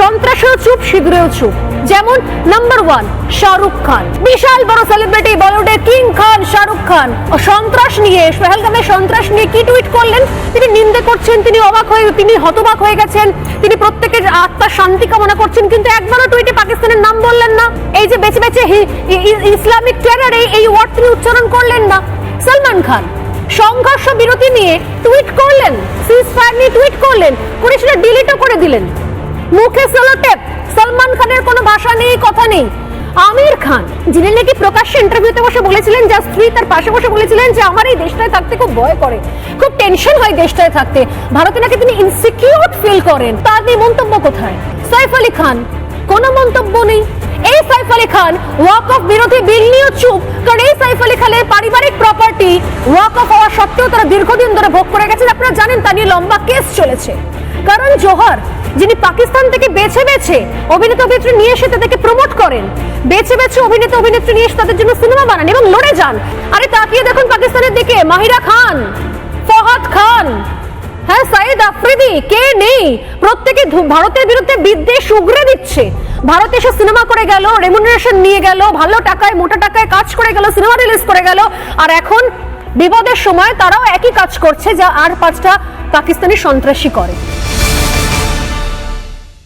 সন্ত্রাসেও চুপ, সিঁদুরেও চুপ। যেমন নাম্বার 1 শাহরুখ খান, বিশাল বড় সেলিব্রিটি, বলিউডের কিং খান শাহরুখ খান, সন্ত্রাস নিয়ে, পেহেলগামের সন্ত্রাস নিয়ে কি টুইট করলেন? তিনি নিন্দে করছেন, তিনি হতবাক হয়ে গেছেন, তিনি প্রত্যেকের আত্মার শান্তি কামনা করছেন, কিন্তু একবারও টুইটে পাকিস্তানের নাম বললেন না। এই যে বেছে বেছে ইসলামিক টেরর, এই ওয়ার্ড তিনি উচ্চারণ করলেন না। সালমান খান সংঘর্ষ বিরতি নিয়ে টুইট করলেন, সিজফায়ার নিয়ে টুইট করলেন, করে সেটা ডিলিটও করে দিলেন। মুখে সেলোটেপ, সালমান খানের কোনো ভাষা নেই, কথা নেই। আমির খান, যিনি নাকি প্রকাশ্যে ইন্টারভিউতে বসে বলেছিলেন, যার স্ত্রী তার পাশে বসে বলেছিলেন যে আমার এই দেশটায় থাকতে খুব ভয় করে, খুব টেনশন হয় দেশটায় থাকতে, ভারতে নাকি তিনি ইনসিকিউর ফিল করেন, তার নিয়ে মন্তব্য কোথায়? সাইফ আলী খান, কোনো মন্তব্য নেই। এই সাইফ আলী খান ওয়াকফ বিরোধী বিল নিয়ে চুপ, কারণ এই সাইফ আলী খানের পারিবারিক প্রপার্টি ওয়াকফ হওয়া সত্ত্বেও তারা দীর্ঘদিন ধরে ভোগ করে গেছেন। আপনারা জানেন তা নিয়ে লম্বা কেস চলেছে। কারণ জোহর, যিনি পাকিস্তান থেকে বেছে বেছে অভিনেতা অভিনেত্রী নিয়ে এসে তাদেরকে প্রমোট করেন, বেছে বেছে অভিনেতা অভিনেত্রী নিয়ে এসে তাদের জন্য সিনেমা বানান এবং লড়ে যান। আরে তাকিয়ে দেখুন পাকিস্তানের দিকে, মাহিরা খান, ফহাদ খান, হ্যাঁ সাইদ আফ্রিদি, কে নেই? প্রত্যেকে ভারতের বিরুদ্ধে বিদ্বেষ উগরে দিচ্ছে। ভারত এসে সিনেমা করে গেল, রেমুনারেশন নিয়ে গেল, ভালো টাকায় মোটা টাকায় কাজ করে গেল, সিনেমা রিলিজ করে গেল, আর এখন বিপদের সময় তারাও একই কাজ করছে যা আর 5টা পাকিস্তানি সন্ত্রাসী করে।